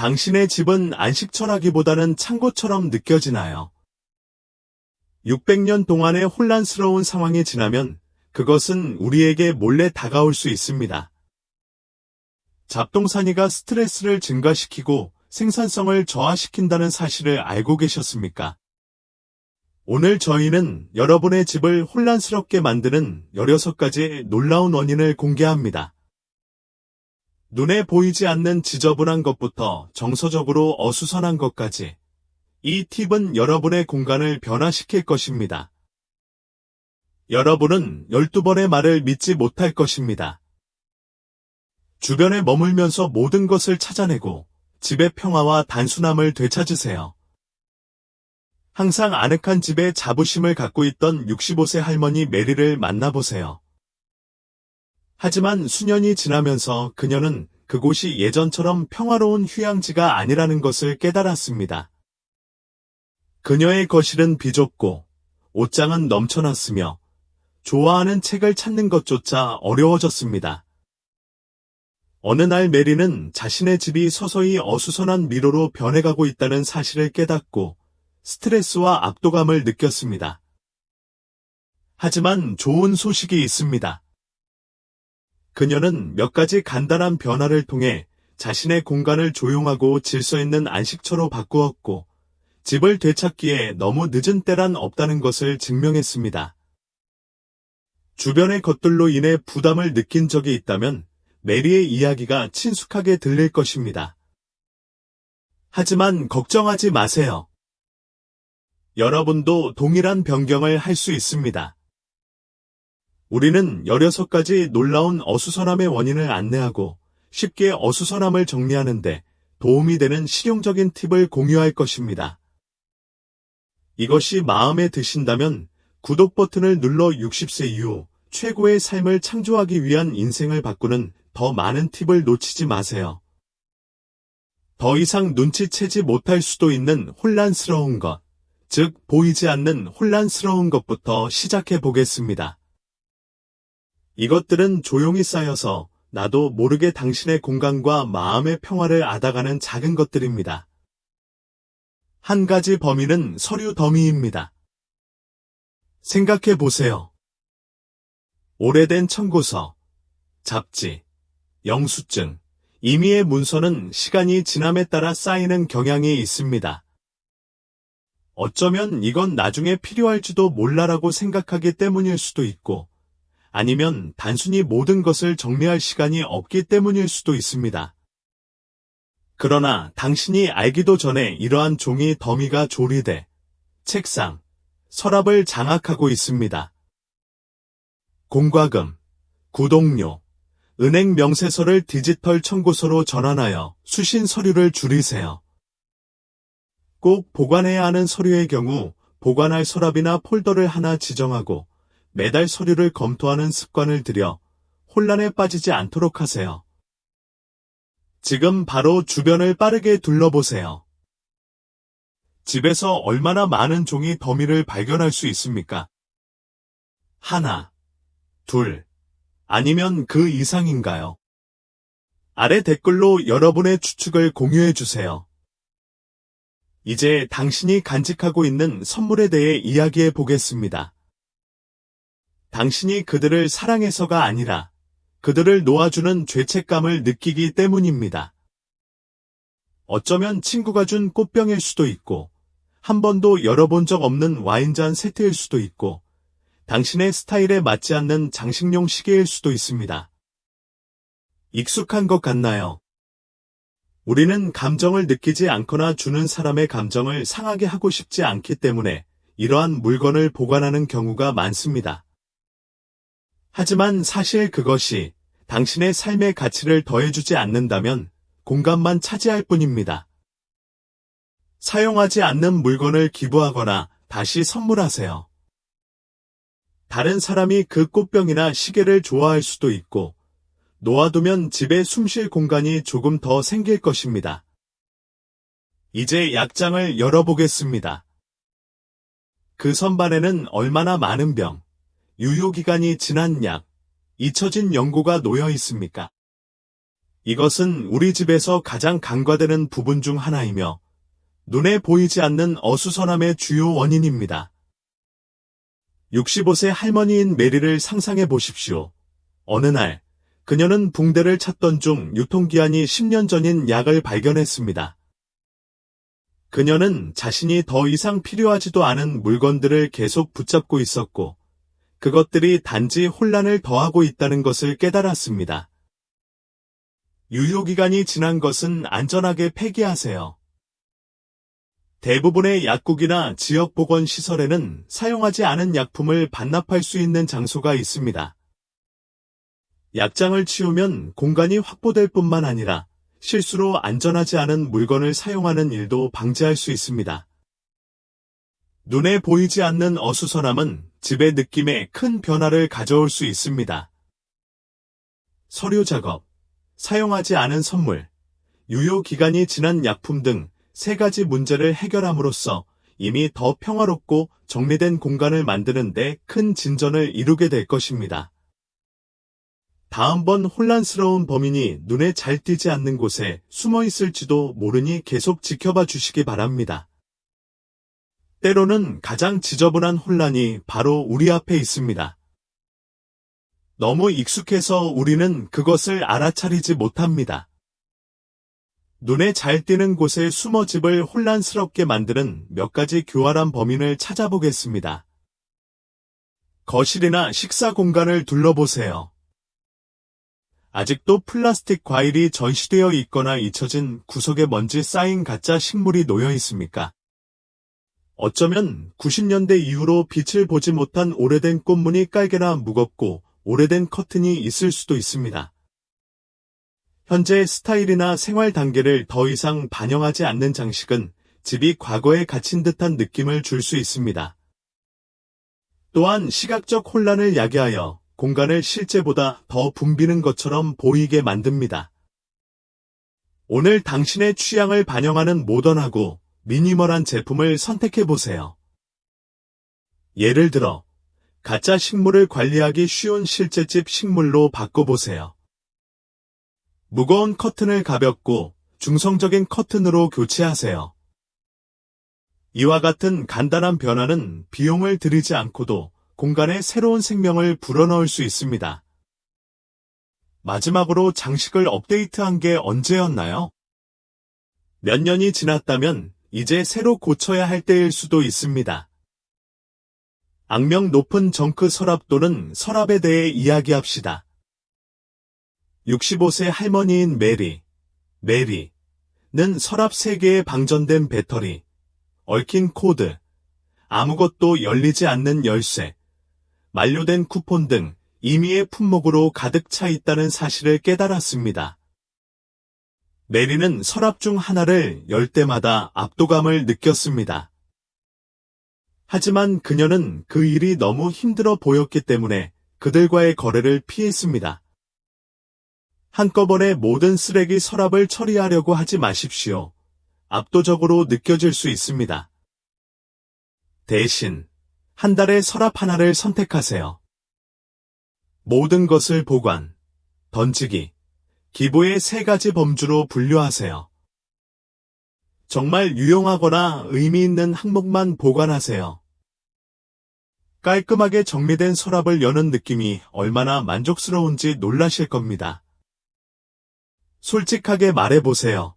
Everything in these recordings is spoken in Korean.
당신의 집은 안식처라기보다는 창고처럼 느껴지나요? 600년 동안의 혼란스러운 상황이 지나면 그것은 우리에게 몰래 다가올 수 있습니다. 잡동사니가 스트레스를 증가시키고 생산성을 저하시킨다는 사실을 알고 계셨습니까? 오늘 저희는 여러분의 집을 혼란스럽게 만드는 16가지 놀라운 원인을 공개합니다. 눈에 보이지 않는 지저분한 것부터 정서적으로 어수선한 것까지, 이 팁은 여러분의 공간을 변화시킬 것입니다. 여러분은 12번의 말을 믿지 못할 것입니다. 주변에 머물면서 모든 것을 찾아내고 집의 평화와 단순함을 되찾으세요. 항상 아늑한 집에 자부심을 갖고 있던 65세 할머니 메리를 만나보세요. 하지만 수년이 지나면서 그녀는 그곳이 예전처럼 평화로운 휴양지가 아니라는 것을 깨달았습니다. 그녀의 거실은 비좁고 옷장은 넘쳐났으며 좋아하는 책을 찾는 것조차 어려워졌습니다. 어느 날 메리는 자신의 집이 서서히 어수선한 미로로 변해가고 있다는 사실을 깨닫고 스트레스와 압도감을 느꼈습니다. 하지만 좋은 소식이 있습니다. 그녀는 몇 가지 간단한 변화를 통해 자신의 공간을 조용하고 질서 있는 안식처로 바꾸었고, 집을 되찾기에 너무 늦은 때란 없다는 것을 증명했습니다. 주변의 것들로 인해 부담을 느낀 적이 있다면 메리의 이야기가 친숙하게 들릴 것입니다. 하지만 걱정하지 마세요. 여러분도 동일한 변경을 할 수 있습니다. 우리는 16가지 놀라운 어수선함의 원인을 안내하고 쉽게 어수선함을 정리하는데 도움이 되는 실용적인 팁을 공유할 것입니다. 이것이 마음에 드신다면 구독 버튼을 눌러 60세 이후 최고의 삶을 창조하기 위한 인생을 바꾸는 더 많은 팁을 놓치지 마세요. 더 이상 눈치채지 못할 수도 있는 혼란스러운 것, 즉 보이지 않는 혼란스러운 것부터 시작해 보겠습니다. 이것들은 조용히 쌓여서 나도 모르게 당신의 공간과 마음의 평화를 앗아가는 작은 것들입니다. 한 가지 범위는 서류 더미입니다. 생각해 보세요. 오래된 청구서, 잡지, 영수증, 임의의 문서는 시간이 지남에 따라 쌓이는 경향이 있습니다. 어쩌면 이건 나중에 필요할지도 몰라라고 생각하기 때문일 수도 있고, 아니면 단순히 모든 것을 정리할 시간이 없기 때문일 수도 있습니다. 그러나 당신이 알기도 전에 이러한 종이 더미가 조리돼 책상, 서랍을 장악하고 있습니다. 공과금, 구독료, 은행 명세서를 디지털 청구서로 전환하여 수신 서류를 줄이세요. 꼭 보관해야 하는 서류의 경우 보관할 서랍이나 폴더를 하나 지정하고 매달 서류를 검토하는 습관을 들여 혼란에 빠지지 않도록 하세요. 지금 바로 주변을 빠르게 둘러보세요. 집에서 얼마나 많은 종이 더미를 발견할 수 있습니까? 하나, 둘, 아니면 그 이상인가요? 아래 댓글로 여러분의 추측을 공유해 주세요. 이제 당신이 간직하고 있는 선물에 대해 이야기해 보겠습니다. 당신이 그들을 사랑해서가 아니라 그들을 놓아주는 죄책감을 느끼기 때문입니다. 어쩌면 친구가 준 꽃병일 수도 있고, 한 번도 열어본 적 없는 와인잔 세트일 수도 있고, 당신의 스타일에 맞지 않는 장식용 시계일 수도 있습니다. 익숙한 것 같나요? 우리는 감정을 느끼지 않거나 주는 사람의 감정을 상하게 하고 싶지 않기 때문에 이러한 물건을 보관하는 경우가 많습니다. 하지만 사실 그것이 당신의 삶의 가치를 더해주지 않는다면 공간만 차지할 뿐입니다. 사용하지 않는 물건을 기부하거나 다시 선물하세요. 다른 사람이 그 꽃병이나 시계를 좋아할 수도 있고, 놓아두면 집에 숨쉴 공간이 조금 더 생길 것입니다. 이제 약장을 열어보겠습니다. 그 선반에는 얼마나 많은 병, 유효기간이 지난 약, 잊혀진 연고가 놓여 있습니까? 이것은 우리 집에서 가장 간과되는 부분 중 하나이며 눈에 보이지 않는 어수선함의 주요 원인입니다. 65세 할머니인 메리를 상상해 보십시오. 어느 날 그녀는 붕대를 찾던 중 유통기한이 10년 전인 약을 발견했습니다. 그녀는 자신이 더 이상 필요하지도 않은 물건들을 계속 붙잡고 있었고 그것들이 단지 혼란을 더하고 있다는 것을 깨달았습니다. 유효기간이 지난 것은 안전하게 폐기하세요. 대부분의 약국이나 지역보건시설에는 사용하지 않은 약품을 반납할 수 있는 장소가 있습니다. 약장을 치우면 공간이 확보될 뿐만 아니라 실수로 안전하지 않은 물건을 사용하는 일도 방지할 수 있습니다. 눈에 보이지 않는 어수선함은 집의 느낌에 큰 변화를 가져올 수 있습니다. 서류 작업, 사용하지 않은 선물, 유효 기간이 지난 약품 등 3가지 문제를 해결함으로써 이미 더 평화롭고 정리된 공간을 만드는 데 큰 진전을 이루게 될 것입니다. 다음번 혼란스러운 범인이 눈에 잘 띄지 않는 곳에 숨어 있을지도 모르니 계속 지켜봐 주시기 바랍니다. 때로는 가장 지저분한 혼란이 바로 우리 앞에 있습니다. 너무 익숙해서 우리는 그것을 알아차리지 못합니다. 눈에 잘 띄는 곳에 숨어 집을 혼란스럽게 만드는 몇 가지 교활한 범인을 찾아보겠습니다. 거실이나 식사 공간을 둘러보세요. 아직도 플라스틱 과일이 전시되어 있거나 잊혀진 구석에 먼지 쌓인 가짜 식물이 놓여 있습니까? 어쩌면 90년대 이후로 빛을 보지 못한 오래된 꽃무늬 깔개나 무겁고 오래된 커튼이 있을 수도 있습니다. 현재 스타일이나 생활 단계를 더 이상 반영하지 않는 장식은 집이 과거에 갇힌 듯한 느낌을 줄 수 있습니다. 또한 시각적 혼란을 야기하여 공간을 실제보다 더 붐비는 것처럼 보이게 만듭니다. 오늘 당신의 취향을 반영하는 모던하고 미니멀한 제품을 선택해보세요. 예를 들어, 가짜 식물을 관리하기 쉬운 실제집 식물로 바꿔보세요. 무거운 커튼을 가볍고 중성적인 커튼으로 교체하세요. 이와 같은 간단한 변화는 비용을 들이지 않고도 공간에 새로운 생명을 불어넣을 수 있습니다. 마지막으로 장식을 업데이트한 게 언제였나요? 몇 년이 지났다면 이제 새로 고쳐야 할 때일 수도 있습니다. 악명 높은 정크 서랍 또는 서랍에 대해 이야기합시다. 65세 할머니인 메리는 서랍 3개에 방전된 배터리, 얽힌 코드, 아무것도 열리지 않는 열쇠, 만료된 쿠폰 등 임의의 품목으로 가득 차 있다는 사실을 깨달았습니다. 메리는 서랍 중 하나를 열 때마다 압도감을 느꼈습니다. 하지만 그녀는 그 일이 너무 힘들어 보였기 때문에 그들과의 거래를 피했습니다. 한꺼번에 모든 쓰레기 서랍을 처리하려고 하지 마십시오. 압도적으로 느껴질 수 있습니다. 대신 한 달에 서랍 하나를 선택하세요. 모든 것을 보관, 던지기, 기부의 3가지 범주로 분류하세요. 정말 유용하거나 의미 있는 항목만 보관하세요. 깔끔하게 정리된 서랍을 여는 느낌이 얼마나 만족스러운지 놀라실 겁니다. 솔직하게 말해보세요.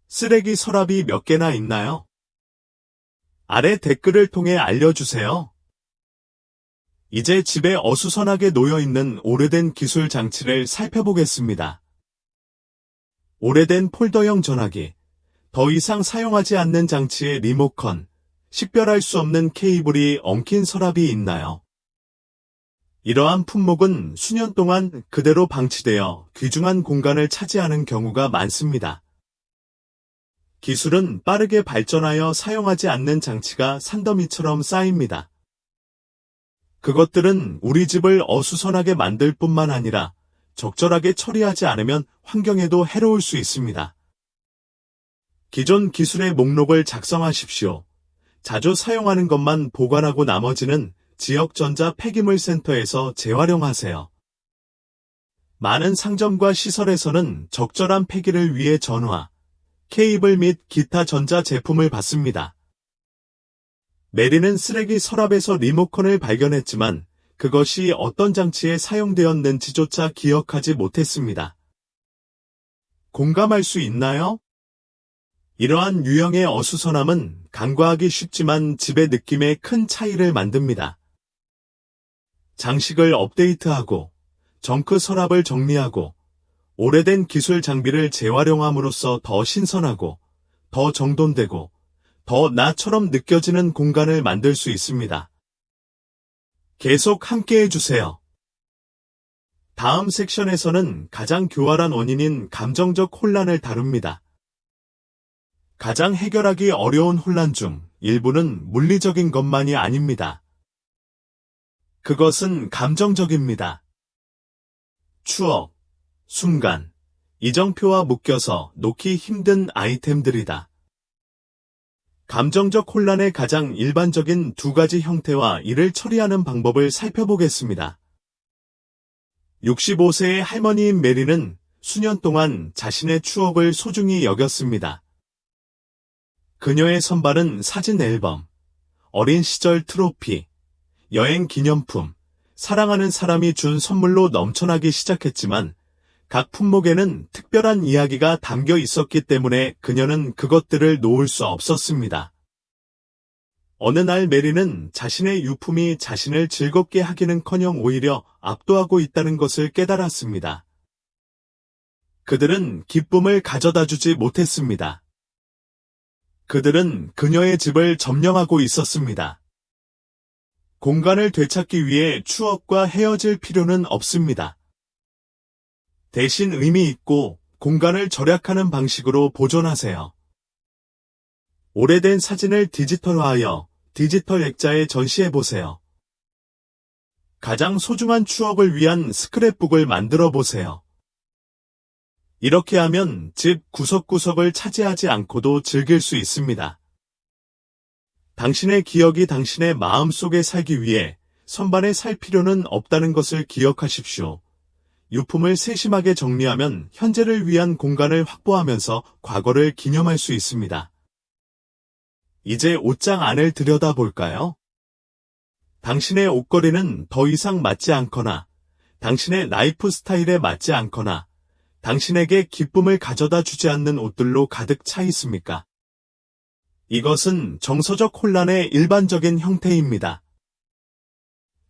쓰레기 서랍이 몇 개나 있나요? 아래 댓글을 통해 알려주세요. 이제 집에 어수선하게 놓여있는 오래된 기술 장치를 살펴보겠습니다. 오래된 폴더형 전화기, 더 이상 사용하지 않는 장치의 리모컨, 식별할 수 없는 케이블이 엉킨 서랍이 있나요? 이러한 품목은 수년 동안 그대로 방치되어 귀중한 공간을 차지하는 경우가 많습니다. 기술은 빠르게 발전하여 사용하지 않는 장치가 산더미처럼 쌓입니다. 그것들은 우리 집을 어수선하게 만들 뿐만 아니라 적절하게 처리하지 않으면 환경에도 해로울 수 있습니다. 기존 기술의 목록을 작성하십시오. 자주 사용하는 것만 보관하고 나머지는 지역 전자 폐기물 센터에서 재활용하세요. 많은 상점과 시설에서는 적절한 폐기를 위해 전화, 케이블 및 기타 전자 제품을 받습니다. 메리는 쓰레기 서랍에서 리모컨을 발견했지만 그것이 어떤 장치에 사용되었는지조차 기억하지 못했습니다. 공감할 수 있나요? 이러한 유형의 어수선함은 간과하기 쉽지만 집의 느낌에 큰 차이를 만듭니다. 장식을 업데이트하고 정크 서랍을 정리하고 오래된 기술 장비를 재활용함으로써 더 신선하고 더 정돈되고 더 나처럼 느껴지는 공간을 만들 수 있습니다. 계속 함께해 주세요. 다음 섹션에서는 가장 교활한 원인인 감정적 혼란을 다룹니다. 가장 해결하기 어려운 혼란 중 일부는 물리적인 것만이 아닙니다. 그것은 감정적입니다. 추억, 순간, 이정표와 묶여서 놓기 힘든 아이템들이다. 감정적 혼란의 가장 일반적인 두 가지 형태와 이를 처리하는 방법을 살펴보겠습니다. 65세의 할머니인 메리는 수년 동안 자신의 추억을 소중히 여겼습니다. 그녀의 선발은 사진 앨범, 어린 시절 트로피, 여행 기념품, 사랑하는 사람이 준 선물로 넘쳐나기 시작했지만 각 품목에는 특별한 이야기가 담겨 있었기 때문에 그녀는 그것들을 놓을 수 없었습니다. 어느 날 메리는 자신의 유품이 자신을 즐겁게 하기는커녕 오히려 압도하고 있다는 것을 깨달았습니다. 그들은 기쁨을 가져다 주지 못했습니다. 그들은 그녀의 집을 점령하고 있었습니다. 공간을 되찾기 위해 추억과 헤어질 필요는 없습니다. 대신 의미 있고 공간을 절약하는 방식으로 보존하세요. 오래된 사진을 디지털화하여 디지털 액자에 전시해보세요. 가장 소중한 추억을 위한 스크랩북을 만들어 보세요. 이렇게 하면 집 구석구석을 차지하지 않고도 즐길 수 있습니다. 당신의 기억이 당신의 마음속에 살기 위해 선반에 살 필요는 없다는 것을 기억하십시오. 유품을 세심하게 정리하면 현재를 위한 공간을 확보하면서 과거를 기념할 수 있습니다. 이제 옷장 안을 들여다볼까요? 당신의 옷걸이는 더 이상 맞지 않거나 당신의 라이프 스타일에 맞지 않거나 당신에게 기쁨을 가져다 주지 않는 옷들로 가득 차 있습니까? 이것은 정서적 혼란의 일반적인 형태입니다.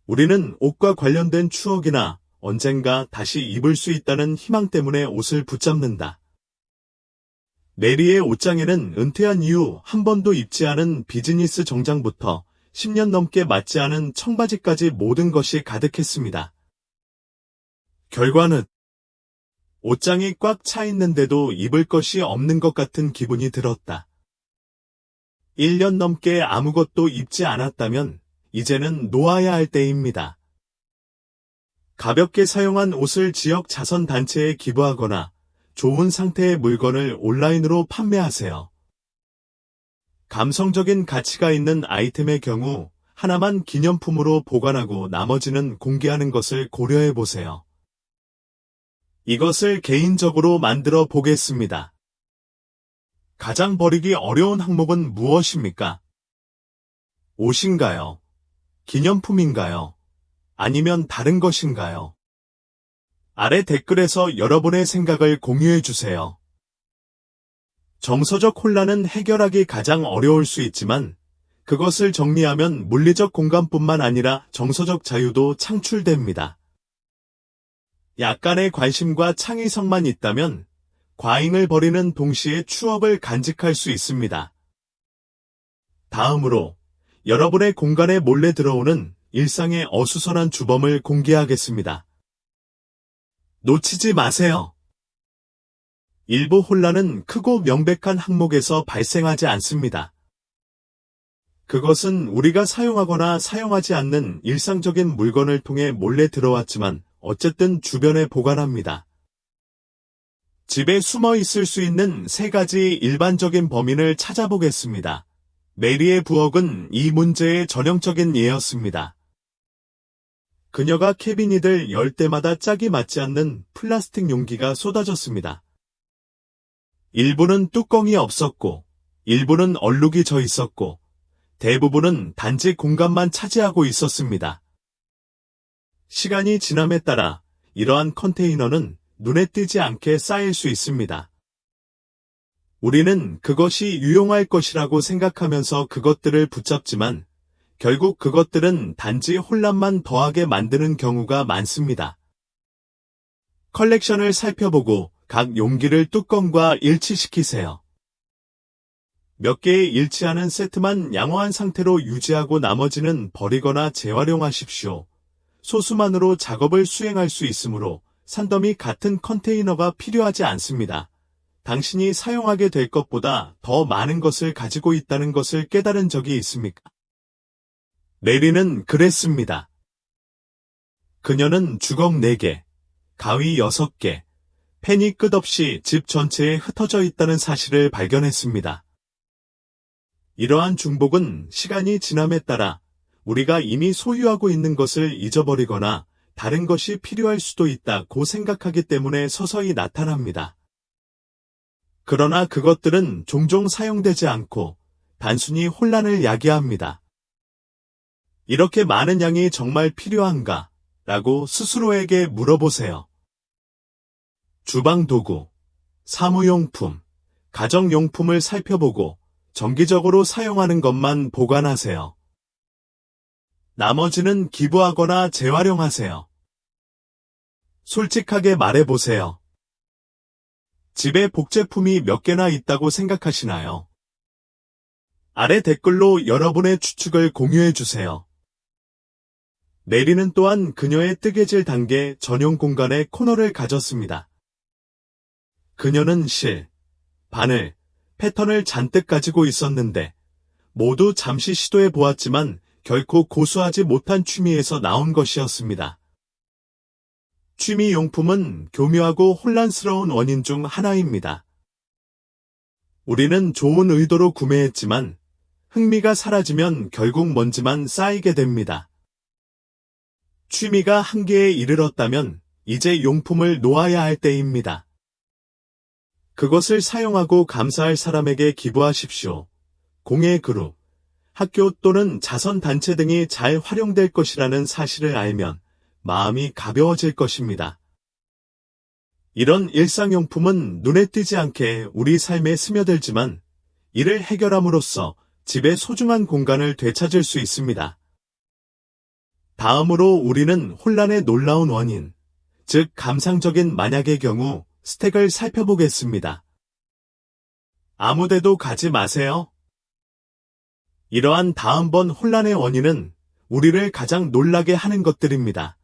우리는 옷과 관련된 추억이나 언젠가 다시 입을 수 있다는 희망 때문에 옷을 붙잡는다. 메리의 옷장에는 은퇴한 이후 한 번도 입지 않은 비즈니스 정장부터 10년 넘게 맞지 않은 청바지까지 모든 것이 가득했습니다. 결과는 옷장이 꽉 차 있는데도 입을 것이 없는 것 같은 기분이 들었다. 1년 넘게 아무것도 입지 않았다면 이제는 놓아야 할 때입니다. 가볍게 사용한 옷을 지역 자선단체에 기부하거나 좋은 상태의 물건을 온라인으로 판매하세요. 감성적인 가치가 있는 아이템의 경우 하나만 기념품으로 보관하고 나머지는 공개하는 것을 고려해 보세요. 이것을 개인적으로 만들어 보겠습니다. 가장 버리기 어려운 항목은 무엇입니까? 옷인가요? 기념품인가요? 아니면 다른 것인가요? 아래 댓글에서 여러분의 생각을 공유해 주세요. 정서적 혼란은 해결하기 가장 어려울 수 있지만 그것을 정리하면 물리적 공간뿐만 아니라 정서적 자유도 창출됩니다. 약간의 관심과 창의성만 있다면 과잉을 버리는 동시에 추억을 간직할 수 있습니다. 다음으로 여러분의 공간에 몰래 들어오는 일상의 어수선한 주범을 공개하겠습니다. 놓치지 마세요. 일부 혼란은 크고 명백한 항목에서 발생하지 않습니다. 그것은 우리가 사용하거나 사용하지 않는 일상적인 물건을 통해 몰래 들어왔지만 어쨌든 주변에 보관합니다. 집에 숨어 있을 수 있는 3가지 일반적인 범인을 찾아보겠습니다. 메리의 부엌은 이 문제의 전형적인 예였습니다. 그녀가 캐비닛을 열 때마다 짝이 맞지 않는 플라스틱 용기가 쏟아졌습니다. 일부는 뚜껑이 없었고, 일부는 얼룩이 져 있었고, 대부분은 단지 공간만 차지하고 있었습니다. 시간이 지남에 따라 이러한 컨테이너는 눈에 띄지 않게 쌓일 수 있습니다. 우리는 그것이 유용할 것이라고 생각하면서 그것들을 붙잡지만 결국 그것들은 단지 혼란만 더하게 만드는 경우가 많습니다. 컬렉션을 살펴보고 각 용기를 뚜껑과 일치시키세요. 몇 개의 일치하는 세트만 양호한 상태로 유지하고 나머지는 버리거나 재활용하십시오. 소수만으로 작업을 수행할 수 있으므로 산더미 같은 컨테이너가 필요하지 않습니다. 당신이 사용하게 될 것보다 더 많은 것을 가지고 있다는 것을 깨달은 적이 있습니까? 메리는 그랬습니다. 그녀는 주걱 4개, 가위 6개, 펜이 끝없이 집 전체에 흩어져 있다는 사실을 발견했습니다. 이러한 중복은 시간이 지남에 따라 우리가 이미 소유하고 있는 것을 잊어버리거나 다른 것이 필요할 수도 있다고 생각하기 때문에 서서히 나타납니다. 그러나 그것들은 종종 사용되지 않고 단순히 혼란을 야기합니다. 이렇게 많은 양이 정말 필요한가? 라고 스스로에게 물어보세요. 주방 도구, 사무용품, 가정용품을 살펴보고 정기적으로 사용하는 것만 보관하세요. 나머지는 기부하거나 재활용하세요. 솔직하게 말해보세요. 집에 복제품이 몇 개나 있다고 생각하시나요? 아래 댓글로 여러분의 추측을 공유해주세요. 메리는 또한 그녀의 뜨개질 단계 전용 공간에 코너를 가졌습니다. 그녀는 실, 바늘, 패턴을 잔뜩 가지고 있었는데 모두 잠시 시도해 보았지만 결코 고수하지 못한 취미에서 나온 것이었습니다. 취미용품은 교묘하고 혼란스러운 원인 중 하나입니다. 우리는 좋은 의도로 구매했지만 흥미가 사라지면 결국 먼지만 쌓이게 됩니다. 취미가 한계에 이르렀다면 이제 용품을 놓아야 할 때입니다. 그것을 사용하고 감사할 사람에게 기부하십시오. 공예 그룹, 학교 또는 자선단체 등이 잘 활용될 것이라는 사실을 알면 마음이 가벼워질 것입니다. 이런 일상용품은 눈에 띄지 않게 우리 삶에 스며들지만 이를 해결함으로써 집의 소중한 공간을 되찾을 수 있습니다. 다음으로 우리는 혼란의 놀라운 원인, 즉 감상적인 만약의 경우 스택을 살펴보겠습니다. 아무데도 가지 마세요. 이러한 다음번 혼란의 원인은 우리를 가장 놀라게 하는 것들입니다.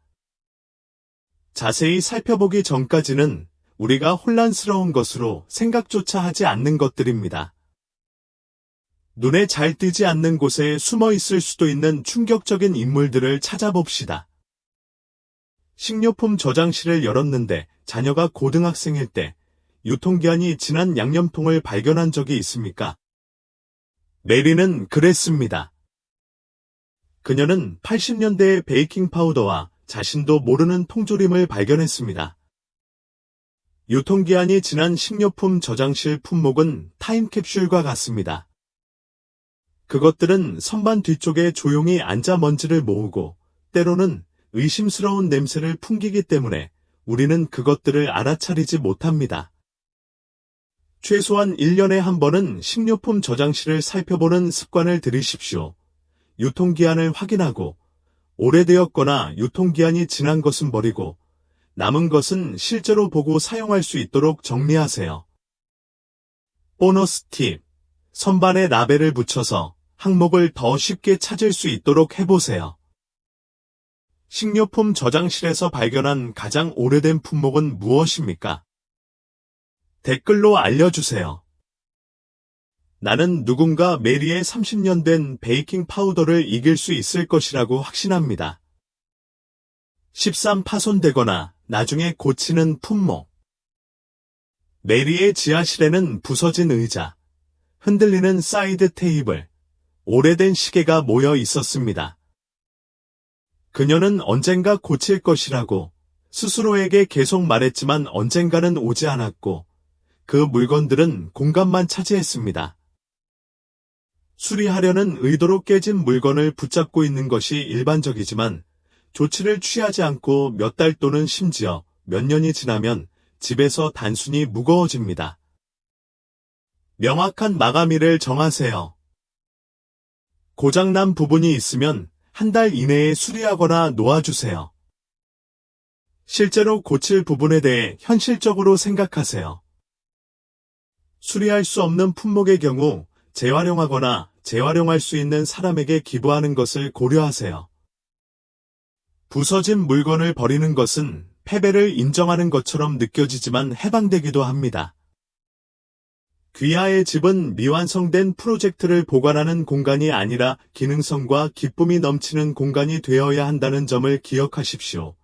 자세히 살펴보기 전까지는 우리가 혼란스러운 것으로 생각조차 하지 않는 것들입니다. 눈에 잘 띄지 않는 곳에 숨어 있을 수도 있는 충격적인 인물들을 찾아봅시다. 식료품 저장실을 열었는데 자녀가 고등학생일 때 유통기한이 지난 양념통을 발견한 적이 있습니까? 메리는 그랬습니다. 그녀는 80년대의 베이킹 파우더와 자신도 모르는 통조림을 발견했습니다. 유통기한이 지난 식료품 저장실 품목은 타임캡슐과 같습니다. 그것들은 선반 뒤쪽에 조용히 앉아 먼지를 모으고 때로는 의심스러운 냄새를 풍기기 때문에 우리는 그것들을 알아차리지 못합니다. 최소한 1년에 한 번은 식료품 저장실을 살펴보는 습관을 들이십시오. 유통기한을 확인하고 오래되었거나 유통기한이 지난 것은 버리고 남은 것은 실제로 보고 사용할 수 있도록 정리하세요. 보너스 팁. 선반에 라벨을 붙여서 항목을 더 쉽게 찾을 수 있도록 해보세요. 식료품 저장실에서 발견한 가장 오래된 품목은 무엇입니까? 댓글로 알려주세요. 나는 누군가 메리의 30년 된 베이킹 파우더를 이길 수 있을 것이라고 확신합니다. 13 파손되거나 나중에 고치는 품목. 메리의 지하실에는 부서진 의자, 흔들리는 사이드 테이블, 오래된 시계가 모여 있었습니다. 그녀는 언젠가 고칠 것이라고 스스로에게 계속 말했지만 언젠가는 오지 않았고 그 물건들은 공간만 차지했습니다. 수리하려는 의도로 깨진 물건을 붙잡고 있는 것이 일반적이지만 조치를 취하지 않고 몇 달 또는 심지어 몇 년이 지나면 집에서 단순히 무거워집니다. 명확한 마감일을 정하세요. 고장난 부분이 있으면 한 달 이내에 수리하거나 놓아주세요. 실제로 고칠 부분에 대해 현실적으로 생각하세요. 수리할 수 없는 품목의 경우 재활용하거나 재활용할 수 있는 사람에게 기부하는 것을 고려하세요. 부서진 물건을 버리는 것은 패배를 인정하는 것처럼 느껴지지만 해방되기도 합니다. 귀하의 집은 미완성된 프로젝트를 보관하는 공간이 아니라 기능성과 기쁨이 넘치는 공간이 되어야 한다는 점을 기억하십시오.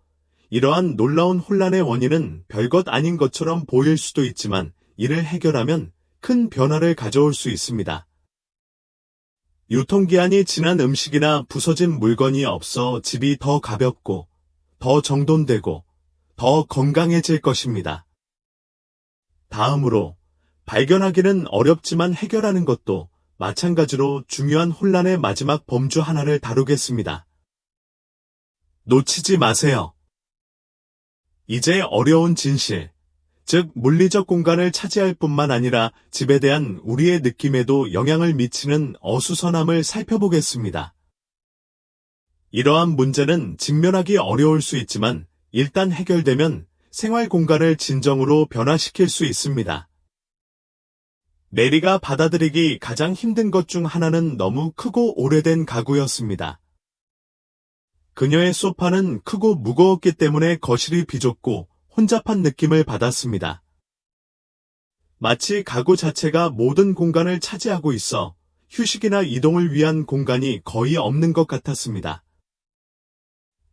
이러한 놀라운 혼란의 원인은 별것 아닌 것처럼 보일 수도 있지만 이를 해결하면 큰 변화를 가져올 수 있습니다. 유통기한이 지난 음식이나 부서진 물건이 없어 집이 더 가볍고, 더 정돈되고, 더 건강해질 것입니다. 다음으로, 발견하기는 어렵지만 해결하는 것도 마찬가지로 중요한 혼란의 마지막 범주 하나를 다루겠습니다. 놓치지 마세요. 이제 어려운 진실, 즉 물리적 공간을 차지할 뿐만 아니라 집에 대한 우리의 느낌에도 영향을 미치는 어수선함을 살펴보겠습니다. 이러한 문제는 직면하기 어려울 수 있지만 일단 해결되면 생활 공간을 진정으로 변화시킬 수 있습니다. 메리가 받아들이기 가장 힘든 것 중 하나는 너무 크고 오래된 가구였습니다. 그녀의 소파는 크고 무거웠기 때문에 거실이 비좁고 혼잡한 느낌을 받았습니다. 마치 가구 자체가 모든 공간을 차지하고 있어 휴식이나 이동을 위한 공간이 거의 없는 것 같았습니다.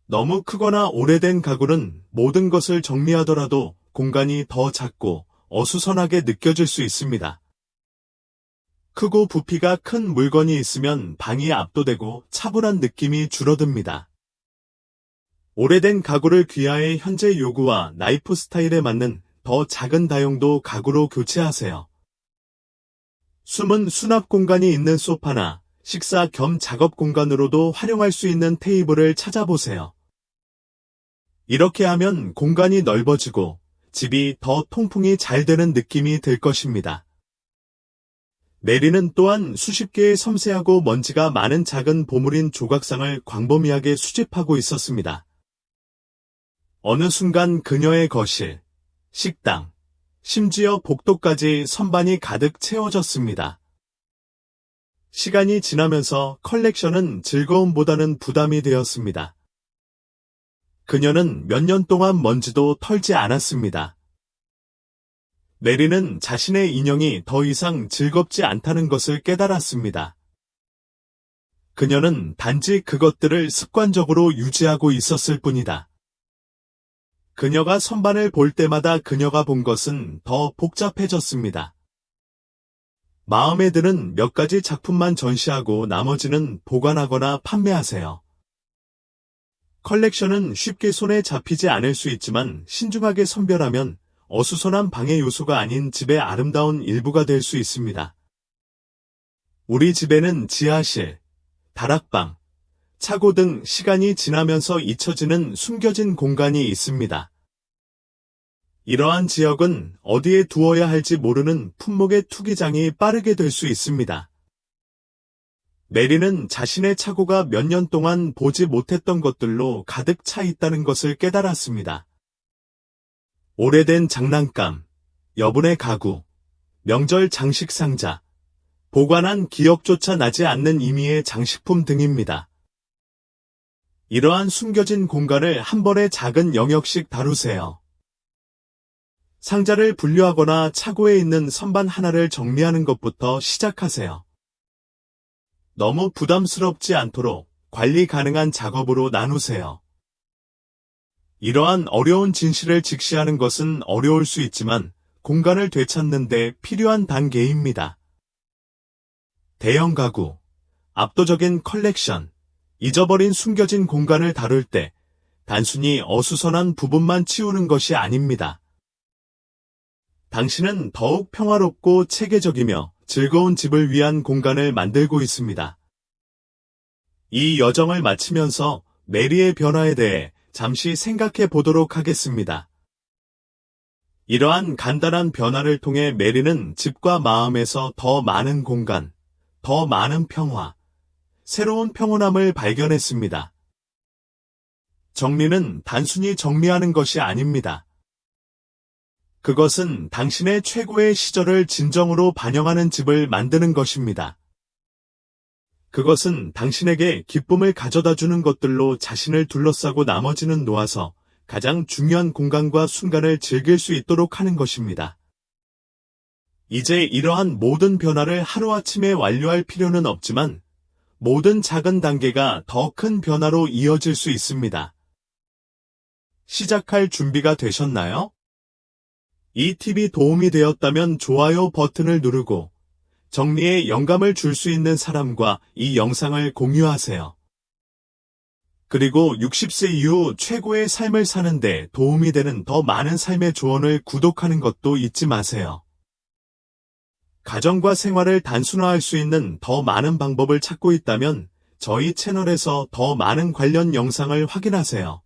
너무 크거나 오래된 가구는 모든 것을 정리하더라도 공간이 더 작고 어수선하게 느껴질 수 있습니다. 크고 부피가 큰 물건이 있으면 방이 압도되고 차분한 느낌이 줄어듭니다. 오래된 가구를 귀하의 현재 요구와 라이프 스타일에 맞는 더 작은 다용도 가구로 교체하세요. 숨은 수납 공간이 있는 소파나 식사 겸 작업 공간으로도 활용할 수 있는 테이블을 찾아보세요. 이렇게 하면 공간이 넓어지고 집이 더 통풍이 잘 되는 느낌이 들 것입니다. 메리는 또한 수십 개의 섬세하고 먼지가 많은 작은 보물인 조각상을 광범위하게 수집하고 있었습니다. 어느 순간 그녀의 거실, 식당, 심지어 복도까지 선반이 가득 채워졌습니다. 시간이 지나면서 컬렉션은 즐거움보다는 부담이 되었습니다. 그녀는 몇 년 동안 먼지도 털지 않았습니다. 메리는 자신의 인형이 더 이상 즐겁지 않다는 것을 깨달았습니다. 그녀는 단지 그것들을 습관적으로 유지하고 있었을 뿐이다. 그녀가 선반을 볼 때마다 그녀가 본 것은 더 복잡해졌습니다. 마음에 드는 몇 가지 작품만 전시하고 나머지는 보관하거나 판매하세요. 컬렉션은 쉽게 손에 잡히지 않을 수 있지만 신중하게 선별하면 어수선한 방의 요소가 아닌 집의 아름다운 일부가 될 수 있습니다. 우리 집에는 지하실, 다락방, 차고 등 시간이 지나면서 잊혀지는 숨겨진 공간이 있습니다. 이러한 지역은 어디에 두어야 할지 모르는 품목의 투기장이 빠르게 될 수 있습니다. 메리는 자신의 차고가 몇 년 동안 보지 못했던 것들로 가득 차 있다는 것을 깨달았습니다. 오래된 장난감, 여분의 가구, 명절 장식 상자, 보관한 기억조차 나지 않는 의미의 장식품 등입니다. 이러한 숨겨진 공간을 한 번에 작은 영역씩 다루세요. 상자를 분류하거나 차고에 있는 선반 하나를 정리하는 것부터 시작하세요. 너무 부담스럽지 않도록 관리 가능한 작업으로 나누세요. 이러한 어려운 진실을 직시하는 것은 어려울 수 있지만 공간을 되찾는 데 필요한 단계입니다. 대형 가구, 압도적인 컬렉션, 잊어버린 숨겨진 공간을 다룰 때 단순히 어수선한 부분만 치우는 것이 아닙니다. 당신은 더욱 평화롭고 체계적이며 즐거운 집을 위한 공간을 만들고 있습니다. 이 여정을 마치면서 메리의 변화에 대해 잠시 생각해 보도록 하겠습니다. 이러한 간단한 변화를 통해 메리는 집과 마음에서 더 많은 공간, 더 많은 평화, 새로운 평온함을 발견했습니다. 정리는 단순히 정리하는 것이 아닙니다. 그것은 당신의 최고의 시절을 진정으로 반영하는 집을 만드는 것입니다. 그것은 당신에게 기쁨을 가져다 주는 것들로 자신을 둘러싸고 나머지는 놓아서 가장 중요한 공간과 순간을 즐길 수 있도록 하는 것입니다. 이제 이러한 모든 변화를 하루아침에 완료할 필요는 없지만 모든 작은 단계가 더 큰 변화로 이어질 수 있습니다. 시작할 준비가 되셨나요? 이 팁이 도움이 되었다면 좋아요 버튼을 누르고 정리에 영감을 줄 수 있는 사람과 이 영상을 공유하세요. 그리고 60세 이후 최고의 삶을 사는데 도움이 되는 더 많은 삶의 조언을 구독하는 것도 잊지 마세요. 가정과 생활을 단순화할 수 있는 더 많은 방법을 찾고 있다면 저희 채널에서 더 많은 관련 영상을 확인하세요.